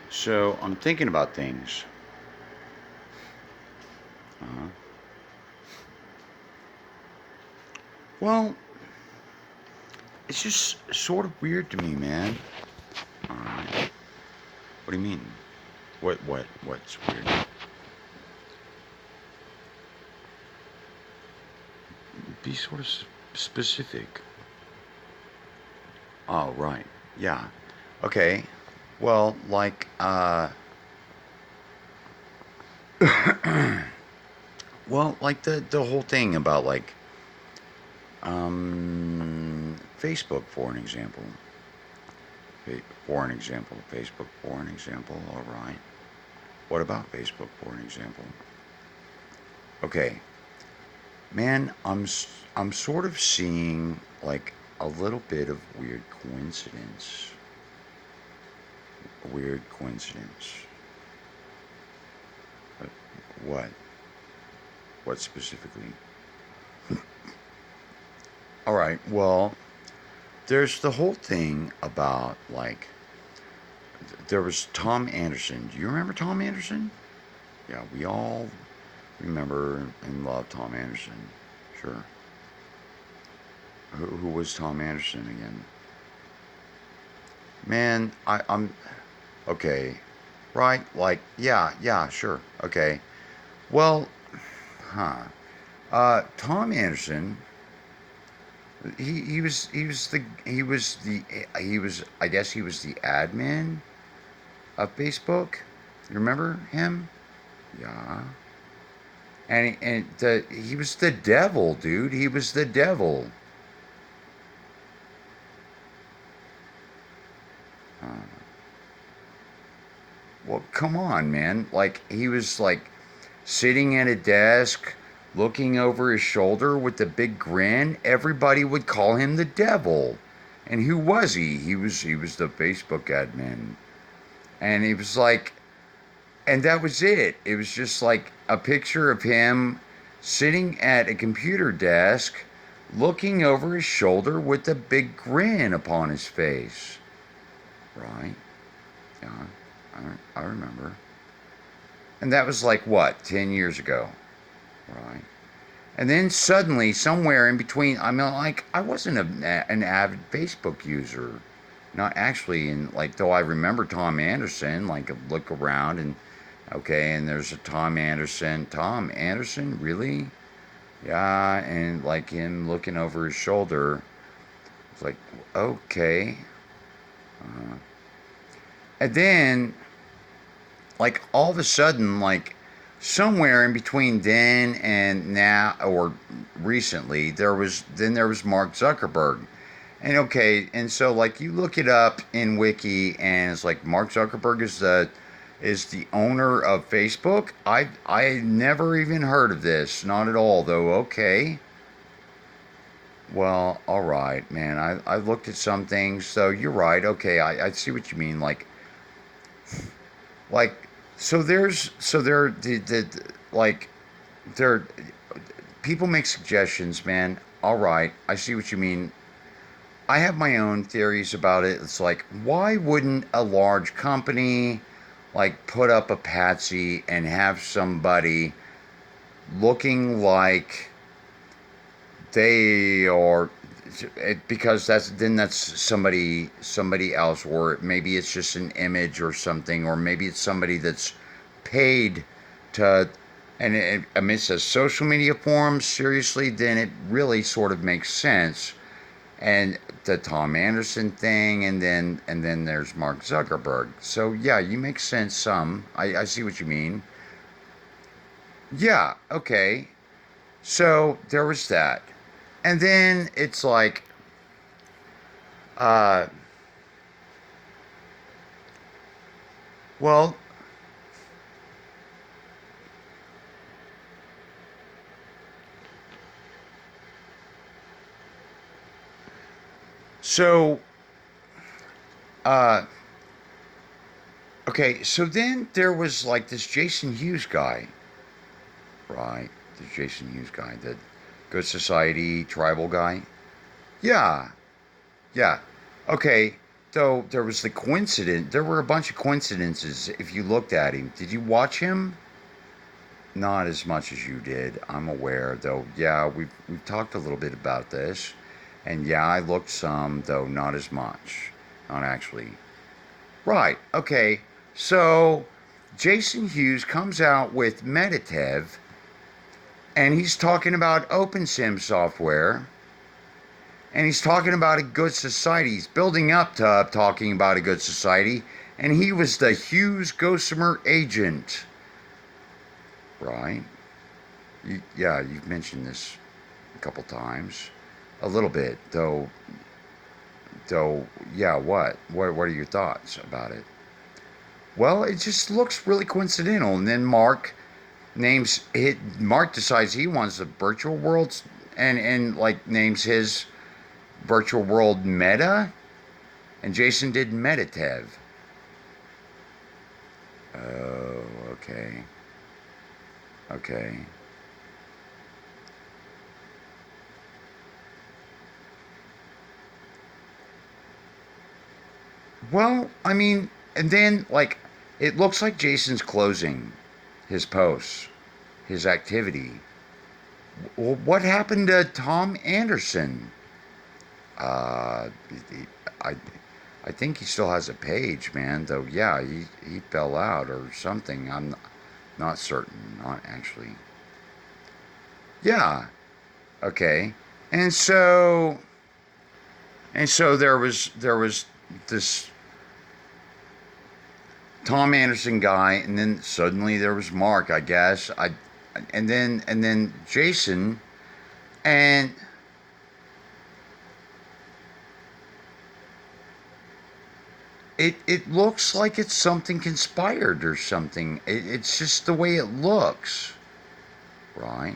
So I'm thinking about things. Uh, well, it's just sort of weird to me, man. Alright. What do you mean? What's weird? Be sort of specific. Oh, right. Yeah. Okay. Well, well, like the whole thing about Facebook, for an example. For an example, Facebook, for an example. All right. What about Facebook, for an example? Okay, man, I'm sort of seeing like a little bit of weird coincidence. A weird coincidence. But what? What specifically? All right. Well, there's the whole thing about there was Tom Anderson. Do you remember Tom Anderson? Yeah, we all remember and love Tom Anderson. Sure. Who was Tom Anderson again? Man, I'm okay. Right? Like, yeah, sure. Okay. Well, huh. Tom Anderson, he was I guess he was the admin of Facebook. You remember him? Yeah. He was the devil, dude. He was the devil. Uh, well, come on, man. Like he was like sitting at a desk, looking over his shoulder with a big grin. Everybody would call him the devil. And who was he? He was the Facebook admin. And he was like, and that was it. It was just like a picture of him sitting at a computer desk, looking over his shoulder with a big grin upon his face. Right? Yeah, I remember. And that was like what, 10 years ago? Right. And then suddenly, somewhere in between, I mean, like, I wasn't an avid Facebook user. Not actually, and like, though I remember Tom Anderson, like, look around and, okay, and there's a Tom Anderson. Tom Anderson, really? Yeah, and like him looking over his shoulder. It's like, okay. Uh, and then, like, all of a sudden, like, somewhere in between then and now, or recently, there was Mark Zuckerberg. And okay, and so like you look it up in Wiki, and it's like Mark Zuckerberg is the owner of Facebook. I never even heard of this, not at all though. Okay, well, all right, man. I looked at some things, so you're right. Okay, I see what you mean. Like so there like there people make suggestions, man. All right, I see what you mean. I have my own theories about it. It's like, why wouldn't a large company like put up a patsy and have somebody looking like they are because that's somebody else, or maybe it's just an image or something, or maybe it's somebody that's paid to, and amidst a social media forum, seriously, then it really sort of makes sense. And the Tom Anderson thing, and then there's Mark Zuckerberg. So yeah, you make sense. I see what you mean. Yeah, okay. So there was that, and then it's like, uh, well, so uh, okay. So then there was like this Jason Hughes guy, right? The Jason Hughes guy, the Good Society tribal guy. Yeah, yeah. Okay. though there was the coincidence. There were a bunch of coincidences if you looked at him. Did you watch him? Not as much as you did. I'm aware, though. Yeah, we've talked a little bit about this, and yeah, I looked some, though not as much. Not actually. Right. Okay. So Jason Hughes comes out with Meditative, and he's talking about OpenSim software, and he's talking about a good society. He's building up to talking about a good society, and he was the Hughes Gossamer agent. Right? Yeah, you've mentioned this a couple times. A little bit, though. Though, yeah, what? What are your thoughts about it? Well, it just looks really coincidental. And then Mark decides he wants a virtual world and like names his virtual world Meta, and Jason did Meditative. Oh, okay. Okay. Well, I mean, and then like it looks like Jason's closing his posts, his activity. Well, what happened to Tom Anderson? Uh, I I think he still has a page, man. Though, yeah, he fell out or something. I'm not certain. Not actually. Yeah. Okay. And so there was this Tom Anderson guy, and then suddenly there was Mark, I guess. And then Jason, and it looks like it's something conspired or something. It's just the way it looks, right?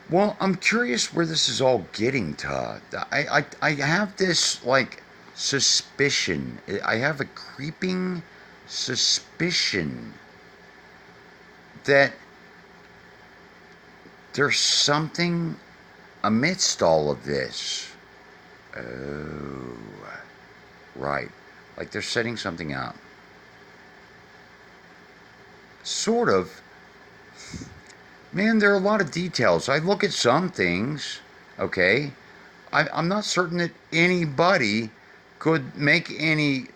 Well, I'm curious where this is all getting to. I have this like suspicion. I have a creeping suspicion that there's something amidst all of this. Oh, right. Like they're setting something up. Sort of. Man, there are a lot of details. I look at some things, okay? I'm not certain that anybody could make any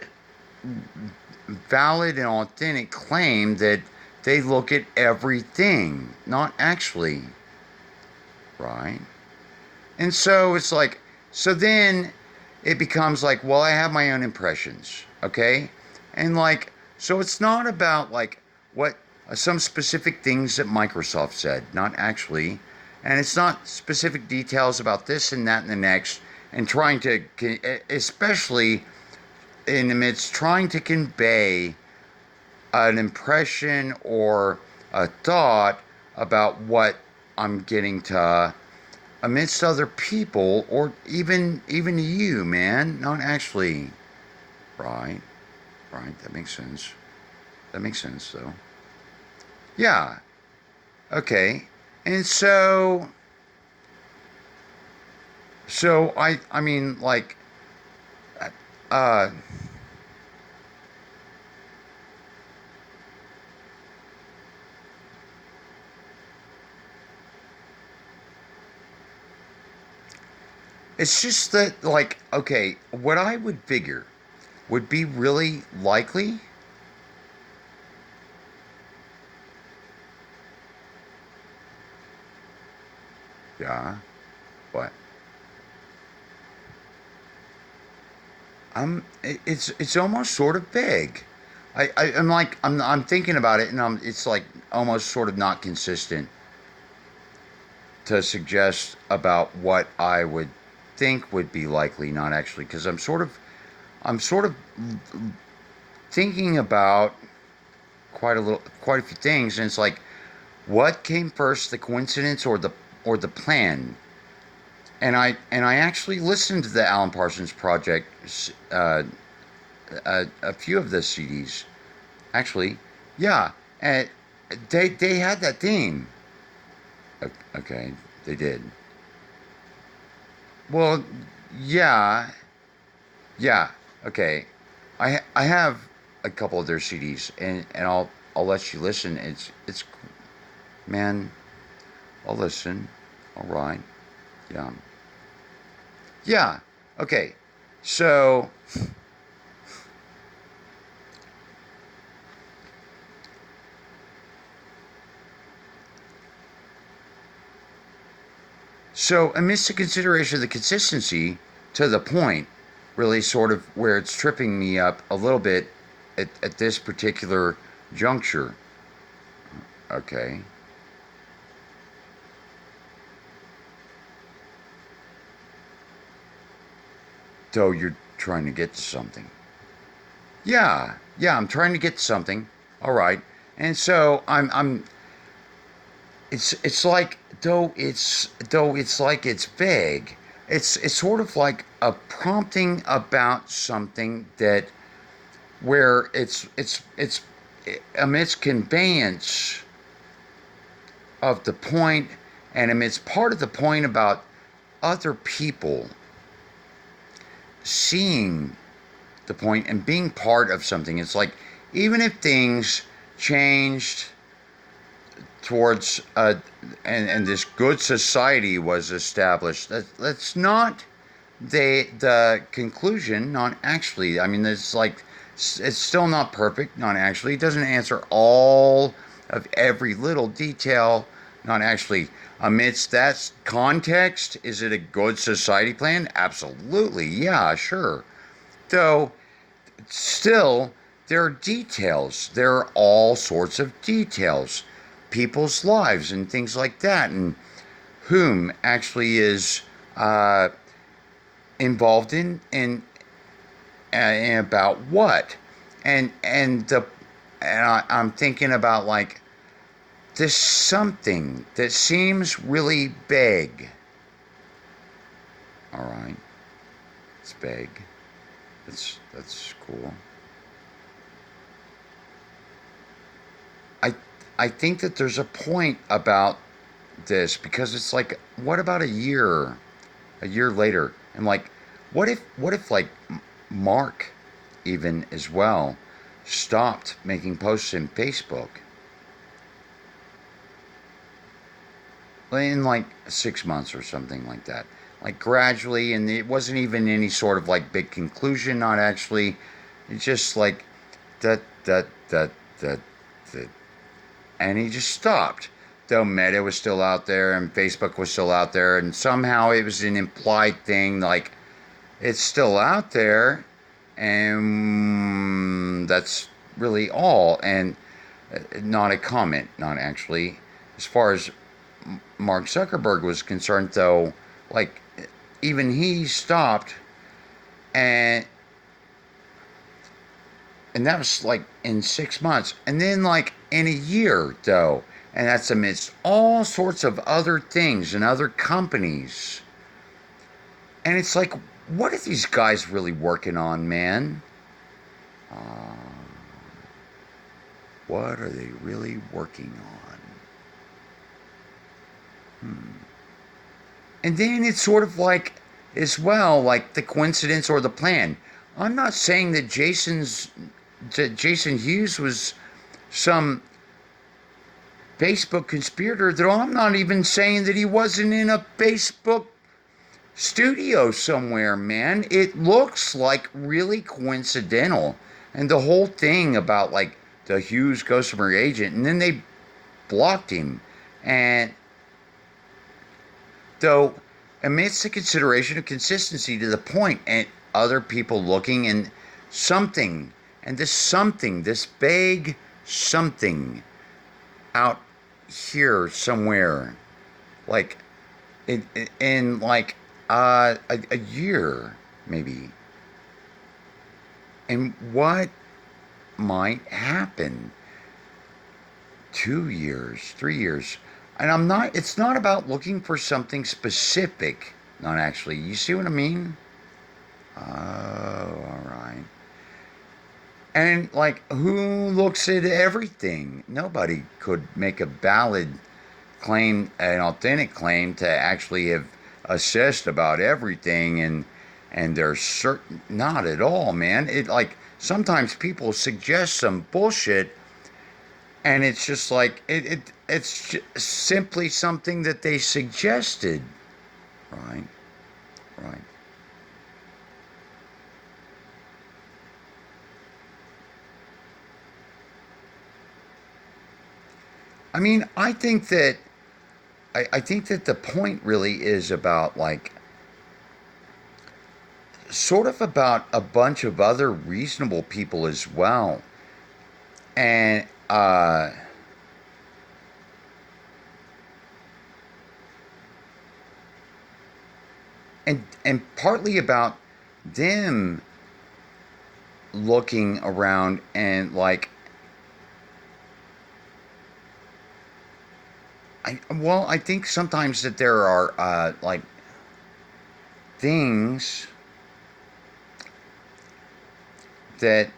valid and authentic claim that they look at everything. Not actually, right? And so it's like, so then it becomes like, well, I have my own impressions, okay? And like, so it's not about like what some specific things that Microsoft said, not actually. And it's not specific details about this and that and the next, and trying to, especially in the midst, trying to convey an impression or a thought about what I'm getting to amidst other people, or even you, man. Not actually. Right. Right. That makes sense. That makes sense, though. Yeah. Okay. And so I mean like uh it's just that like okay, what I would figure would be really likely. Yeah. What? It's almost sort of vague. I'm like I'm thinking about it, and it's like almost sort of not consistent to suggest about what I would think would be likely, not actually, because I'm sort of thinking about quite a few things, and it's like, what came first, the coincidence or the plan? And I actually listened to the Alan Parsons Project, a few of the CDs, actually, yeah, and they had that theme. Okay, they did. Well, yeah, yeah. Okay, I have a couple of their CDs, and I'll let you listen. It's man, I'll listen. All right. Yeah. Yeah. Okay. So amidst the consideration of the consistency to the point, really sort of where it's tripping me up a little bit at this particular juncture. Okay. So you're trying to get to something. Yeah. Yeah, I'm trying to get to something. All right. And so I'm it's like though it's like it's vague. It's sort of like a prompting about something that where it's amidst conveyance of the point and amidst part of the point about other people seeing the point and being part of something. It's like even if things changed towards and this good society was established. That's not the conclusion. Not actually. I mean, it's like it's still not perfect. Not actually. It doesn't answer all of every little detail. Not actually. Amidst that context, is it a good society plan? Absolutely. Yeah, sure. Though still, there are details. There are all sorts of details. People's lives and things like that, and whom actually is uh, involved in about what, I'm thinking about like this something that seems really vague. All right, it's vague. That's cool. I I think that there's a point about this because it's like, what about a year later, and like, what if like Mark even as well stopped making posts in Facebook in like 6 months or something like that, like gradually, and it wasn't even any sort of like big conclusion, not actually, it's just like that that that that that and he just stopped. Though Meta was still out there and Facebook was still out there, and somehow it was an implied thing, like it's still out there, and that's really all, and not a comment, not actually. As far as Mark Zuckerberg was concerned, though, like even he stopped, and that was like in 6 months, and then like in a year though, and that's amidst all sorts of other things and other companies, and it's like, what are these guys really working on, man? uh, what are they really working on? And then it's sort of like, as well, like the coincidence or the plan. I'm not saying that Jason Hughes was some Facebook conspirator, though I'm not even saying that he wasn't in a Facebook studio somewhere, man. It looks like really coincidental. And the whole thing about like the Hughes customer agent, and then they blocked him. And though, amidst the consideration of consistency to the point, and other people looking, and something, and this something, this vague something out here somewhere, like in like a year maybe, and what might happen 2 years, 3 years, and I'm not. It's not about looking for something specific. Not actually. You see what I mean? Oh, all right. And like, who looks at everything? Nobody could make a valid claim, an authentic claim, to actually have assessed about everything, and they're certain, not at all, man. It like sometimes people suggest some bullshit, and it's just like it's simply something that they suggested. Right, right. I mean, I think that the point really is about like sort of about a bunch of other reasonable people as well. And and partly about them looking around and like I think sometimes that there are like things that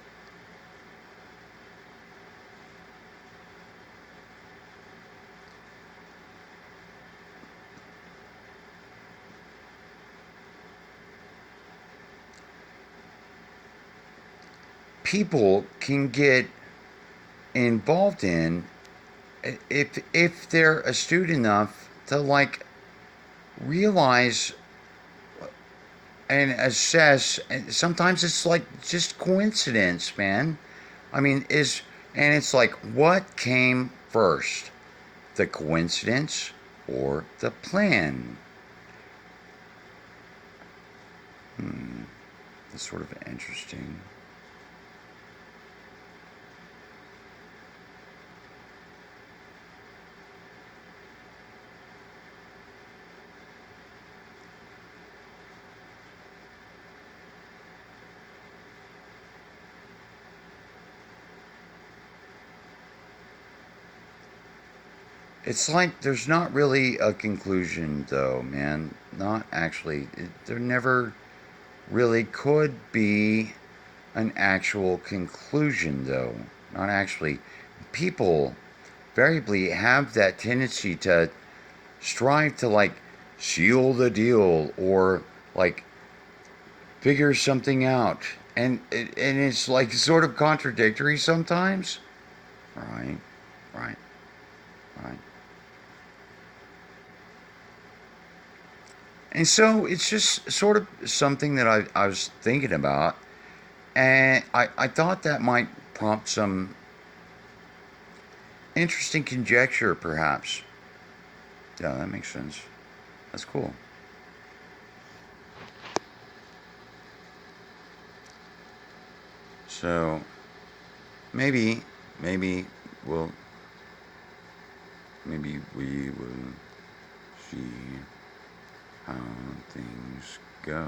people can get involved in if they're astute enough to like realize and assess. And sometimes it's like just coincidence, man. I mean, is and it's like what came first, the coincidence or the plan? Hmm, that's sort of interesting. It's like there's not really a conclusion, though, man. Not actually. There never really could be an actual conclusion, though. Not actually. People variably have that tendency to strive to, like, seal the deal or, like, figure something out. And it's, like, sort of contradictory sometimes. Right, right, right. And so it's just sort of something that I was thinking about. And I thought that might prompt some interesting conjecture, perhaps. Yeah, that makes sense. That's cool. So maybe, maybe we'll, maybe we will see how things go.